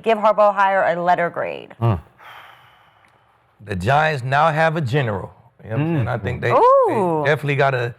Give Harbaugh hire a letter grade. The Giants now have a general. You know what I'm saying? I think they definitely got a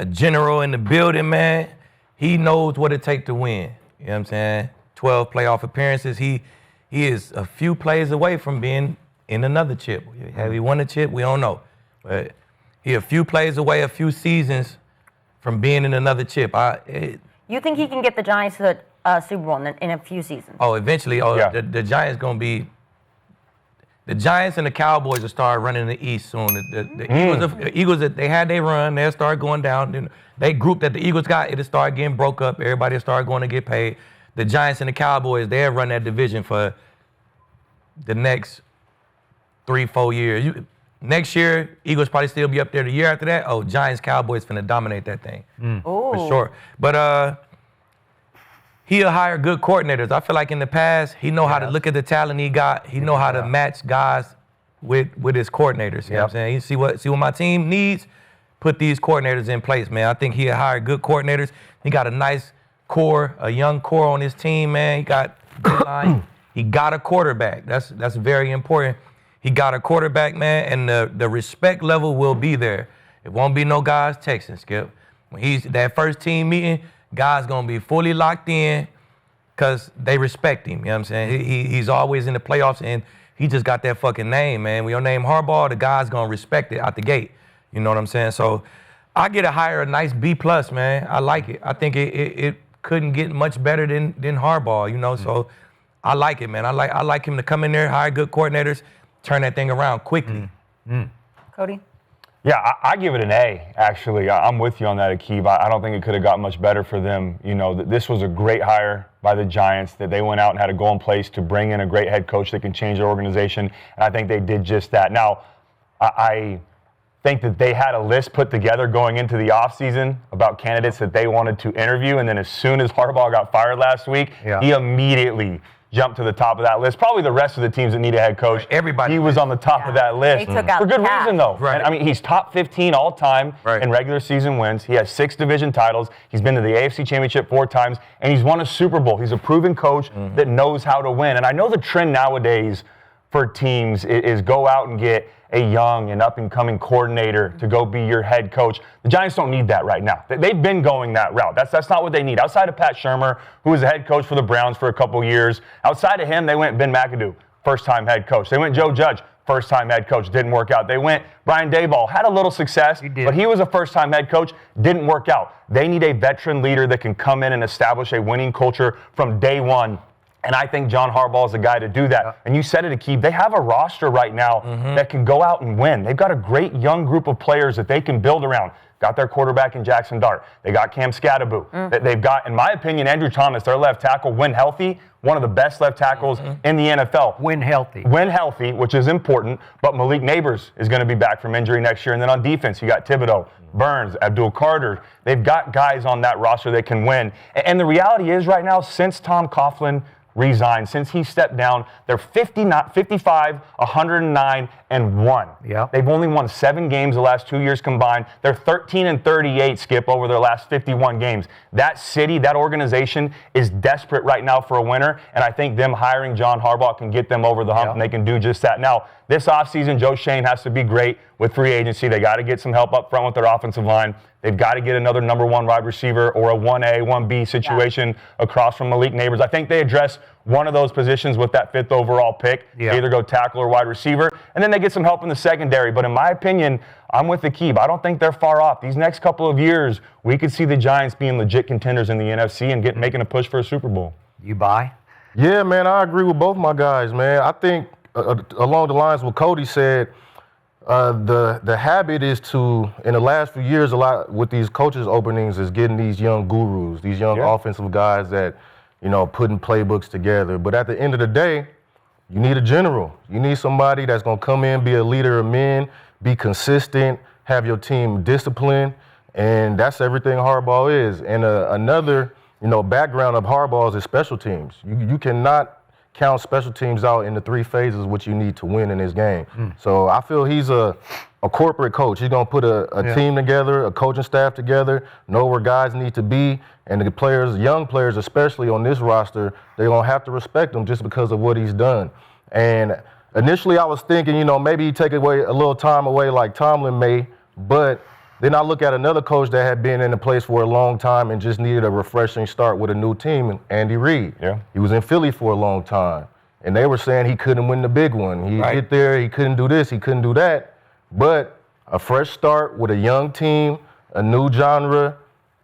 general in the building, man. He knows what it takes to win. You know what I'm saying? 12 playoff appearances. He is a few plays away from being in another chip. Have he won a chip? We don't know. But he a few plays away, a few seasons from being in another chip. You think he can get the Giants to the Super Bowl in a few seasons? Oh, eventually. The Giants going to be... The Giants and the Cowboys will start running the East soon. The Eagles, they had their run. They'll start going down. Then they group that the Eagles got, it'll start getting broke up. Everybody will start going to get paid. The Giants and the Cowboys, they'll run that division for the next 3-4 years. Next year, Eagles probably still be up there. The year after that, Giants, Cowboys finna dominate that thing. For sure. But he'll hire good coordinators. I feel like in the past, he know how to look at the talent he got. He know how to match guys with his coordinators. You know what I'm saying? You see what my team needs, put these coordinators in place, man. I think he'll hire good coordinators. He got a nice core, a young core on his team, man. He got good line. He got a quarterback. That's very important. He got a quarterback, man, and the respect level will be there. It won't be no guys texting, Skip. When he's that first team meeting, guys gonna be fully locked in because they respect him. You know what I'm saying? He's always in the playoffs, and he just got that fucking name, man. When your name Harbaugh, the guys gonna respect it out the gate. You know what I'm saying? So I get to hire a nice B+, man. I like it. I think it couldn't get much better than Harbaugh, you know? So I like it, man. I like him to come in there, hire good coordinators, turn that thing around quickly. Cody? Yeah, I give it an A, actually. I'm with you on that, Akib. I don't think it could have got much better for them. You know, this was a great hire by the Giants, that they went out and had a goal in place to bring in a great head coach that can change their organization, and I think they did just that. Now, I think that they had a list put together going into the offseason about candidates that they wanted to interview, and then as soon as Harbaugh got fired last week, he immediately jumped to the top of that list. Probably the rest of the teams that need a head coach. Everybody. He was on the top of that list. They took out for good Pat. reason, though. Right. And, I mean, he's top 15 all time in regular season wins. He has 6 division titles. He's been to the AFC Championship 4 times, and he's won a Super Bowl. He's a proven coach that knows how to win. And I know the trend nowadays for teams is go out and get a young and up-and-coming coordinator to go be your head coach. The Giants don't need that right now. They've been going that route. That's not what they need. Outside of Pat Shurmur, who was the head coach for the Browns for a couple years, outside of him, they went Ben McAdoo, first-time head coach. They went Joe Judge, first-time head coach, didn't work out. They went Brian Daboll, had a little success, but he was a first-time head coach, didn't work out. They need a veteran leader that can come in and establish a winning culture from day one. And I think John Harbaugh is the guy to do that. And you said it, Akib. They have a roster right now that can go out and win. They've got a great young group of players that they can build around. Got their quarterback in Jaxson Dart. They got Cam Scatteraboo. They've got, in my opinion, Andrew Thomas, their left tackle, when healthy, one of the best left tackles in the NFL. When healthy. When healthy, which is important. But Malik Neighbors is going to be back from injury next year. And then on defense, you got Thibodeau, Burns, Abdul Carter. They've got guys on that roster that can win. And the reality is right now, since Tom Coughlin resigned, since he stepped down, they're 55, 109, and 1. They've only won 7 games the last 2 years combined. They're 13 and 38, Skip, over their last 51 games. That city, that organization is desperate right now for a winner, and I think them hiring John Harbaugh can get them over the hump, and they can do just that. Now, this offseason, Joe Shane has to be great with free agency. They got to get some help up front with their offensive line. They've got to get another number 1 wide receiver or a 1A, 1B situation across from Malik Neighbors. I think they address one of those positions with that 5th overall pick. They either go tackle or wide receiver, and then they get some help in the secondary. But in my opinion, I'm with Akib. I don't think they're far off. These next couple of years, we could see the Giants being legit contenders in the NFC and making a push for a Super Bowl. You buy? Yeah, man, I agree with both my guys, man. I think along the lines of what Cody said, the habit is to, in the last few years, a lot with these coaches openings is getting these young gurus, these young offensive guys that, you know, putting playbooks together. But at the end of the day, you need a general. You need somebody that's going to come in, be a leader of men, be consistent, have your team disciplined, and that's everything Harbaugh is. And another, you know, background of Harbaugh is special teams. You cannot count special teams out in the 3 phases, which you need to win in this game. So I feel he's a corporate coach. He's going to put a team together, a coaching staff together, know where guys need to be, and the players, young players especially on this roster, they're going to have to respect him just because of what he's done. And initially I was thinking, maybe he take away a little time away like Tomlin may, but then I look at another coach that had been in the place for a long time and just needed a refreshing start with a new team, Andy Reid. Yeah. He was in Philly for a long time, and they were saying he couldn't win the big one. He'd get there, he couldn't do this, he couldn't do that. But a fresh start with a young team, a new genre,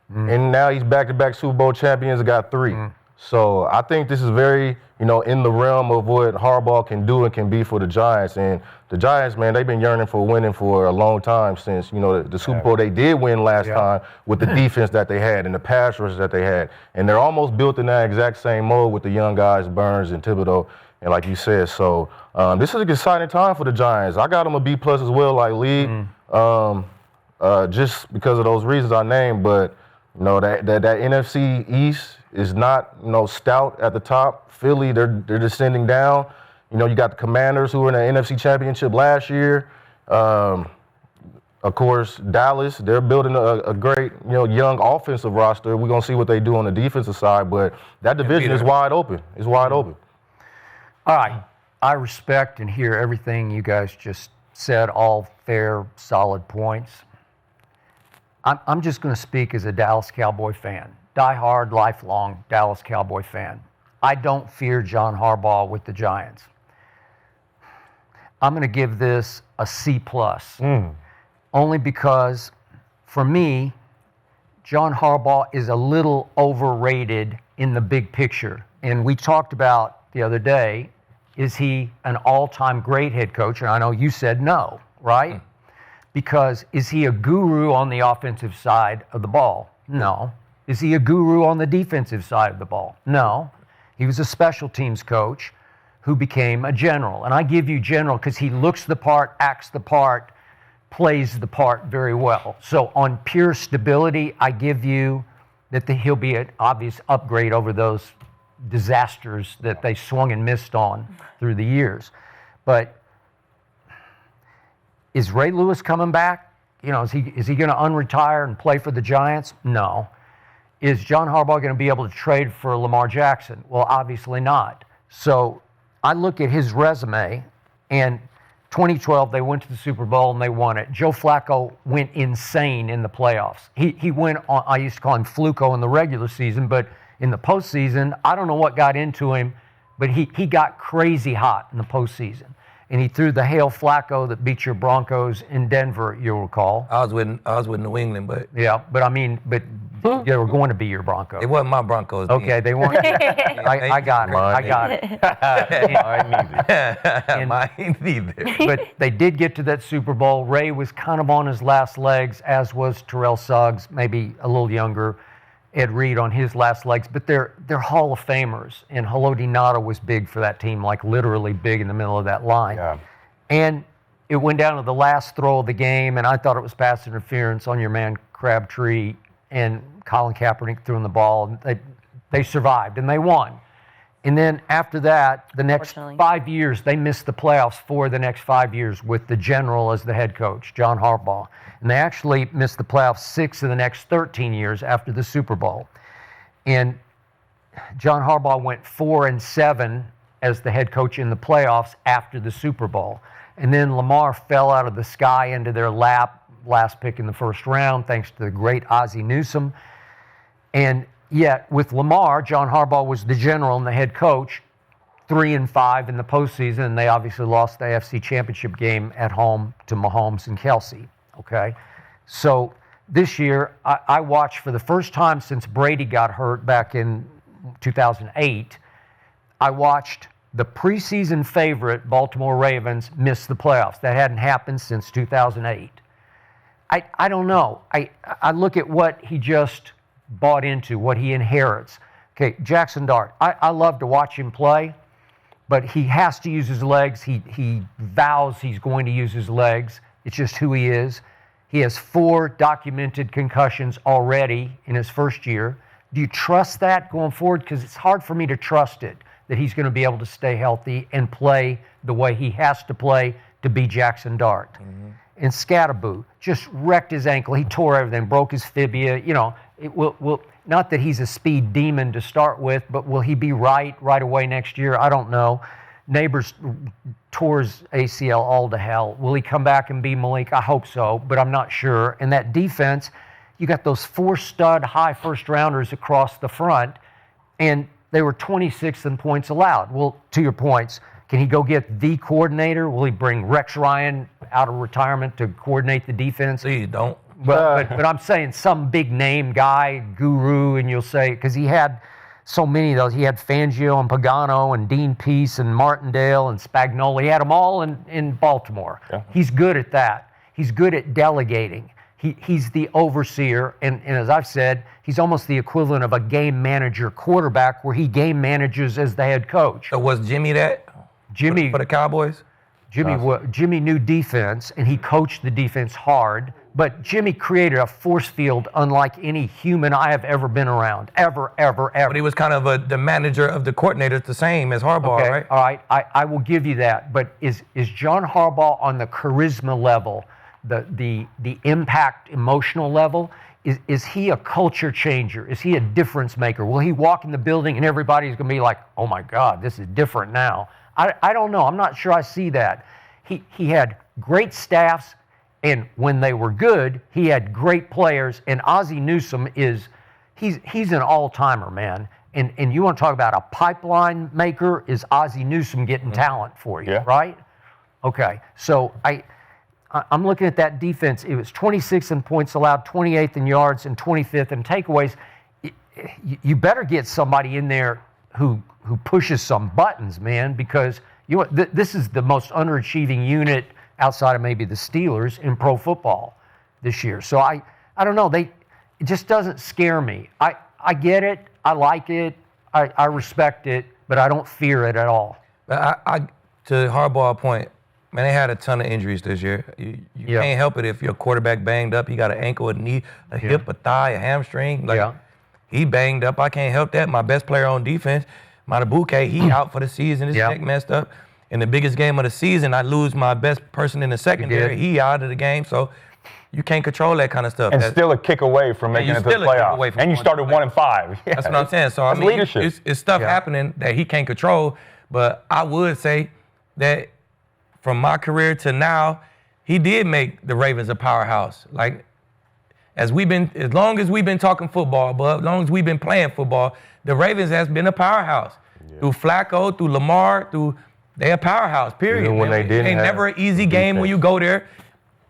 and now he's back-to-back Super Bowl champions, got 3. So I think this is very, in the realm of what Harbaugh can do and can be for the Giants. And the Giants, man, they've been yearning for winning for a long time since, the Super Bowl they did win last time with the defense that they had and the pass rush that they had. And they're almost built in that exact same mold with the young guys, Burns and Thibodeau, and like you said. So this is an exciting time for the Giants. I got them a B+ as well, like Lee, just because of those reasons I named. But, that NFC East is not, stout at the top. Philly, they're descending down. You got the Commanders who were in the NFC Championship last year. Of course, Dallas, they're building a great, young offensive roster. We're going to see what they do on the defensive side, but that division is wide open. It's wide open. All right. I respect and hear everything you guys just said, all fair, solid points. I'm just going to speak as a Dallas Cowboy fan, diehard, lifelong Dallas Cowboy fan. I don't fear John Harbaugh with the Giants. I'm going to give this a C+, only because, for me, John Harbaugh is a little overrated in the big picture. And we talked about the other day, is he an all-time great head coach? And I know you said no, right? Because is he a guru on the offensive side of the ball? No. Is he a guru on the defensive side of the ball? No. He was a special teams coach who became a general. And I give you general because he looks the part, acts the part, plays the part very well. So on pure stability, I give you that he'll be an obvious upgrade over those disasters that they swung and missed on through the years. But is Ray Lewis coming back? Is he going to unretire and play for the Giants? No. Is John Harbaugh going to be able to trade for Lamar Jackson? Well, obviously not. So I look at his resume, and 2012 they went to the Super Bowl and they won it. Joe Flacco went insane in the playoffs. He went on, I used to call him Fluco in the regular season, but in the postseason, I don't know what got into him, but he got crazy hot in the postseason. And he threw the Hail Flacco that beat your Broncos in Denver, you'll recall. I was with New England, but yeah, but they were going to be your Broncos. it wasn't my Broncos. Okay, they weren't. I got it. I got it. Mine neither. But they did get to that Super Bowl. Ray was kind of on his last legs, as was Terrell Suggs, maybe a little younger. Ed Reed on his last legs, but they're Hall of Famers, and Haloti Ngata was big for that team, like literally big in the middle of that line. Yeah. And it went down to the last throw of the game, and I thought it was pass interference on your man Crabtree, and Colin Kaepernick threw in the ball, and they survived, and they won. And then after that, the next 5 years, they missed the playoffs for the next 5 years with the general as the head coach, John Harbaugh. And they actually missed the playoffs 6 of the next 13 years after the Super Bowl. And John Harbaugh went 4-7 as the head coach in the playoffs after the Super Bowl. And then Lamar fell out of the sky into their lap, last pick in the first round, thanks to the great Ozzie Newsome. And yet, with Lamar, John Harbaugh was the general and the head coach, 3-5 in the postseason, and they obviously lost the AFC Championship game at home to Mahomes and Kelsey. Okay, so this year I watched for the first time since Brady got hurt back in 2008. I watched the preseason favorite Baltimore Ravens miss the playoffs. That hadn't happened since 2008. I don't know. I look at what he just bought into, what he inherits. Okay, Jaxson Dart. I love to watch him play, but he has to use his legs. He vows he's going to use his legs. It's just who he is. He has 4 documented concussions already in his first year. Do you trust that going forward? Because it's hard for me to trust it. that he's going to be able to stay healthy and play the way he has to play to be Jaxson Dart. And Scatterboo just wrecked his ankle. He tore everything, broke his fibia. You know, it will not that he's a speed demon to start with, but will he be right away next year? I don't know. Neighbors tore his ACL all to hell. Will he come back and be Malik? I hope so, but I'm not sure. And that defense, you got those 4 stud high first rounders across the front, and they were 26th in points allowed. Well, to your points, can he go get the coordinator? Will he bring Rex Ryan out of retirement to coordinate the defense? Please don't. But I'm saying some big name guy, guru, and you'll say, because he had so many of those. He had Fangio and Pagano and Dean Peace and Martindale and Spagnuolo. He had them all in Baltimore. Yeah. He's good at that. He's good at delegating. He's the overseer, and as I've said, he's almost the equivalent of a game manager quarterback where he game manages as the head coach. So was Jimmy that? Jimmy for the Cowboys? Jimmy knew defense, and he coached the defense hard, but Jimmy created a force field unlike any human I have ever been around, ever. But he was kind of the manager of the coordinators, the same as Harbaugh, okay, right? All right, I will give you that, but is John Harbaugh on the charisma level, the impact emotional level? Is he a culture changer? Is he a difference maker? Will he walk in the building and everybody's going to be like, oh my God, this is different now? I don't know. I'm not sure I see that. He had great staffs, and when they were good, he had great players. And Ozzie Newsome he's an all-timer, man. And you want to talk about a pipeline maker? Is Ozzie Newsome getting talent for you, right? Okay. So I'm looking at that defense. It was 26th in points allowed, 28th in yards, and 25th in takeaways. You better get somebody in there who pushes some buttons, man, because this is the most underachieving unit outside of maybe the Steelers in pro football this year. So I don't know. It just doesn't scare me. I get it. I like it. I respect it, but I don't fear it at all. To Harbaugh's point, man, they had a ton of injuries this year. You can't help it if your quarterback banged up. He got an ankle, a knee, a hip, a thigh, a hamstring. He banged up. I can't help that. My best player on defense, Matabuke, he out for the season. His neck messed up. In the biggest game of the season, I lose my best person in the secondary. He out of the game. So you can't control that kind of stuff. And still a kick away from making it to the playoffs. And you started 1-5. That's what I'm saying. So I mean, leadership. It's stuff happening that he can't control. But I would say that from my career to now, he did make the Ravens a powerhouse. Like, as long as we've been talking football, but as long as we've been playing football, the Ravens has been a powerhouse. Through Flacco, through Lamar, they're a powerhouse, period. Even when they didn't ain't have never an easy game defense. when you go there.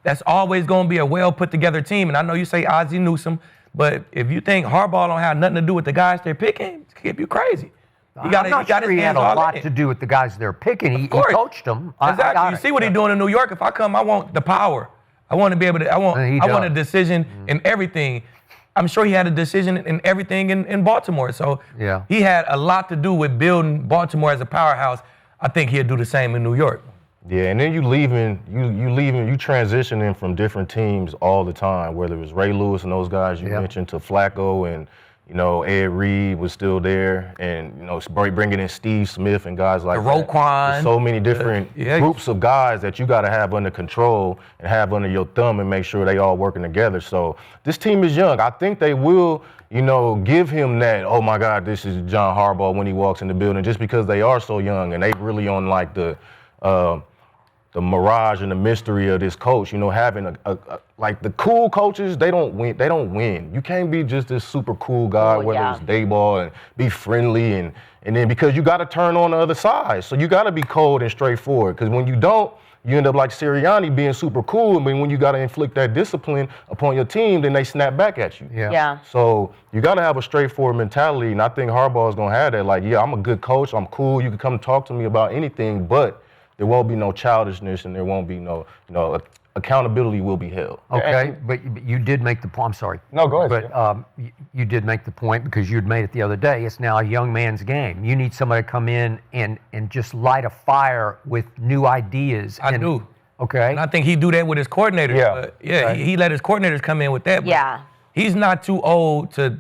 That's always going to be a well put together team. And I know you say Ozzie Newsome, but if you think Harbaugh don't have nothing to do with the guys they're picking, it's going to be crazy. I'm not sure he had a lot to do with the guys they're picking. He coached them. Exactly. You see what he's doing in New York. If I come, I want the power. I want to be able to. I want a decision in everything. I'm sure he had a decision in everything in Baltimore. So he had a lot to do with building Baltimore as a powerhouse. I think he'll do the same in New York. Yeah, and then you transitioning from different teams all the time, whether it was Ray Lewis and those guys you mentioned to Flacco and, Ed Reed was still there, and, bringing in Steve Smith and guys like that. Roquan. There's so many different groups of guys that you got to have under control and have under your thumb and make sure they all working together. So this team is young. I think they will, give him that, oh my God, this is John Harbaugh when he walks in the building, just because they are so young and they really on like the mirage and the mystery of this coach, having like the cool coaches, they don't win. You can't be just this super cool guy, whether it's Dayball, and be friendly and then because you got to turn on the other side. So you got to be cold and straightforward, because when you don't, you end up like Sirianni being super cool, but when you got to inflict that discipline upon your team, then they snap back at you. Yeah. So you got to have a straightforward mentality, and I think Harbaugh is going to have that. Like, I'm a good coach, I'm cool, you can come talk to me about anything, but there won't be no childishness and there won't be no, accountability will be held. Okay, but you did make the point. I'm sorry. No, go ahead. But you did make the point, because you'd made it the other day. It's now a young man's game. You need somebody to come in and just light a fire with new ideas. I do. Okay. And I think he do that with his coordinators. He let his coordinators come in with that. But he's not too old to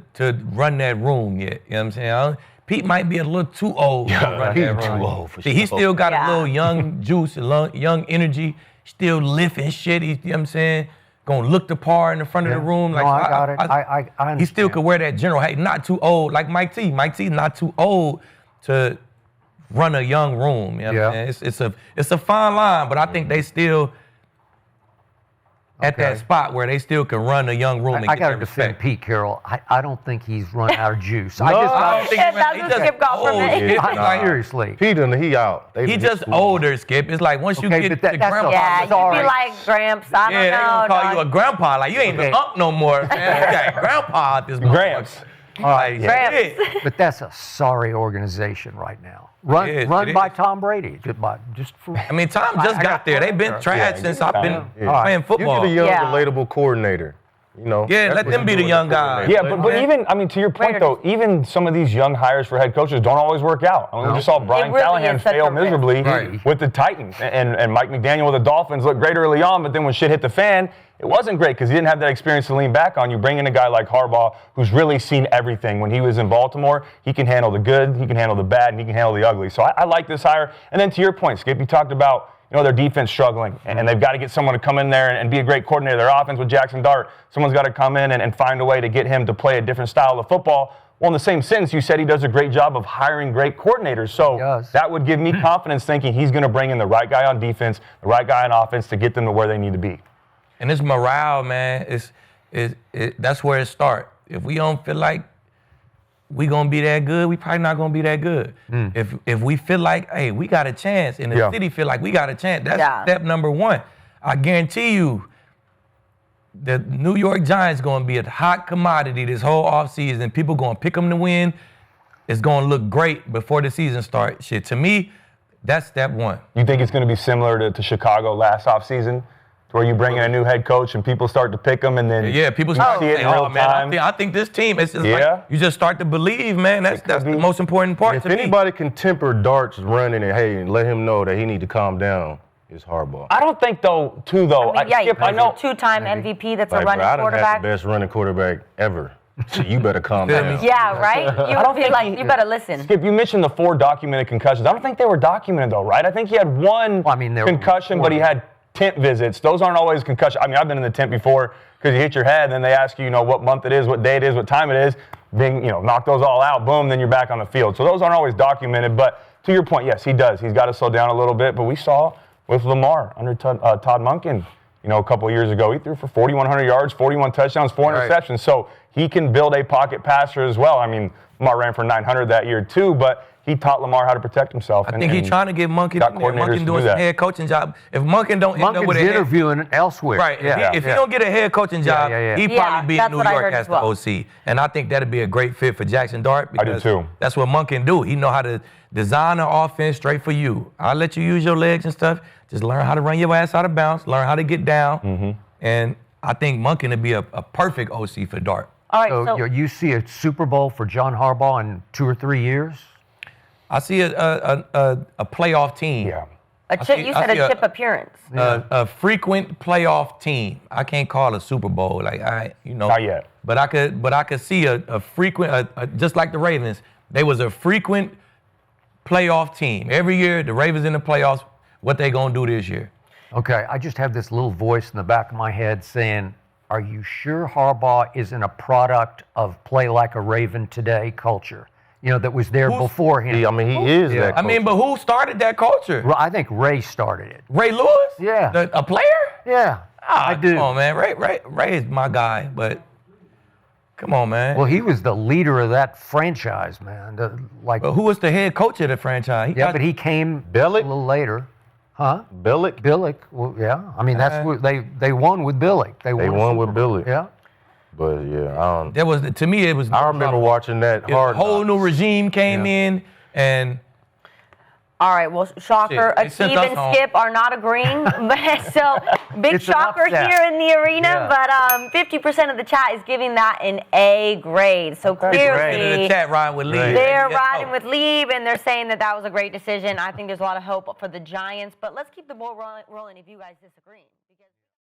run that room yet. You know what I'm saying? Pete might be a little too old to run he that too run. old for See, he sure. still got Yeah. a little young juice, a little young energy, still lifting shit. You know what I'm saying? Gonna look the part in the front of the room. No, I got it. I He still understand. could wear that general hat, not too old, like Mike T. Mike T not too old to run a young room. You know what I'm saying? It's a fine line, but I think they still at that spot where they still can run a young room and I get got to that defend respect. Pete Carroll. I don't think he's run out of juice. I don't think Yeah, he that's he what just Skip got from old. me. It's I, like- seriously. Pete and he out. They He been just schooled. older, Skip. It's like once you Okay, get but to that's grandpa. Yeah, you Sorry. be like Gramps. I don't Yeah, they know. gonna call you a dog. grandpa. Like you ain't Okay. even up no more. Man, you got grandpa out this Gramps. All right, Gramps. But that's a sorry organization right now. Run It is, run it by is. Tom Brady. Just for, I mean, Tom just I got there. They've been trash since I've been Yeah. playing You football. get a young, Yeah. relatable coordinator. You know. Yeah, That's let what them you be do the with young a coordinator. guys. Yeah, but even, I mean, to your point, Raiders. though, even some of these young hires for head coaches don't always work out. I mean, we just saw Brian really Callahan is such fail a risk. miserably Right. with the Titans. And Mike McDaniel with the Dolphins looked great early on, but then when shit hit the fan, it wasn't great because he didn't have that experience to lean back on. You bring in a guy like Harbaugh who's really seen everything. When he was in Baltimore, he can handle the good, he can handle the bad, and he can handle the ugly. So I like this hire. And then to your point, Skip, you talked about their defense struggling, and they've got to get someone to come in there and be a great coordinator. Their offense with Jaxson Dart, someone's got to come in and find a way to get him to play a different style of football. Well, in the same sentence, you said he does a great job of hiring great coordinators. So does. that would give me confidence thinking he's going to bring in the right guy on defense, the right guy on offense to get them to where they need to be. And this morale, man, that's where it starts. If we don't feel like we gonna be that good, we probably not gonna be that good. If we feel like, hey, we got a chance, and the city feel like we got a chance, that's step number one. I guarantee you, the New York Giants gonna be a hot commodity this whole offseason. People gonna pick them to win. It's gonna look great before the season starts. Shit, to me, that's step one. You think it's going to be similar to Chicago last offseason, to where you bring in a new head coach and people start to pick them, and then Yeah, people you start see to it say, in real oh man, time? I think this team, it's just Yeah. like, you just start to believe, man. That's the be. most important part If to me. anybody can temper Dart's running and let him know that he need to calm down, it's Harbaugh. I don't think though. Skip, I know. Two-time MVP that's a Like, bro, running I done had quarterback. the best running quarterback ever. So you better calm Feel down. me? Yeah, right? You don't would be think like, you better listen. Skip, you mentioned the 4 documented concussions. I don't think they were documented though, right? I think he had one Well, I mean, there were concussion, but he had tent visits. Those aren't always concussions. I mean, I've been in the tent before because you hit your head, and then they ask you, what month it is, what day it is, what time it is. Knock those all out, boom, then you're back on the field. So those aren't always documented. But to your point, yes, he does. He's got to slow down a little bit. But we saw with Lamar under Todd Monken, a couple of years ago, he threw for 4,100 yards, 41 touchdowns, 4 Right. interceptions. So he can build a pocket passer as well. I mean, Lamar ran for 900 that year too, but he taught Lamar how to protect himself. I think he's trying to get Monken got in there. coordinators Monken to doing do some that. head coaching job. If Monken don't end up Monken's with a head, interviewing elsewhere. right? If he don't get a head coaching job, he Yeah, probably be in that's New what I York heard as as the well. OC. And I think that'd be a great fit for Jaxson Dart I do because too. that's what Monken do. He know how to design an offense straight for you. I'll let you use your legs and stuff. Just learn how to run your ass out of bounds. Learn how to get down. And I think Monken would be a perfect OC for Dart. All right, So you see a Super Bowl for John Harbaugh in 2 or 3 years? I see a playoff team. Yeah. a chip, you said I see a chip appearance. A frequent playoff team. I can't call it a Super Bowl, Not yet. But I could see a frequent, just like the Ravens. They was a frequent playoff team every year. The Ravens in the playoffs. What they gonna do this year? Okay, I just have this little voice in the back of my head saying, are you sure Harbaugh isn't a product of play like a Raven today culture? That was there before him. I mean, he is that. I mean, but who started that culture? Well, I think Ray started it. Ray Lewis? Yeah. A player? Yeah, I do. Come on, man. Ray is my guy, but come on, man. Well, he was the leader of that franchise, man. But who was the head coach of the franchise? But he came Billick? a little later. Huh? Billick? Billick. Well, yeah. I mean, that's what they won with Billick. They won with Billick. Yeah. But yeah, There was, to me, it was. I remember watching that A whole hard. new regime came in, and All right, well, shocker, Shit, they sent Akeem us and home. Skip are not agreeing. But so, big It's an shocker upset. here in the arena, Yeah. but 50% of the chat is giving that an A grade. So in the clearly, chat riding with Lee. they're Yeah, riding oh. with Lieb, and they're saying that was a great decision. I think there's a lot of hope for the Giants, but let's keep the ball rolling if you guys disagree.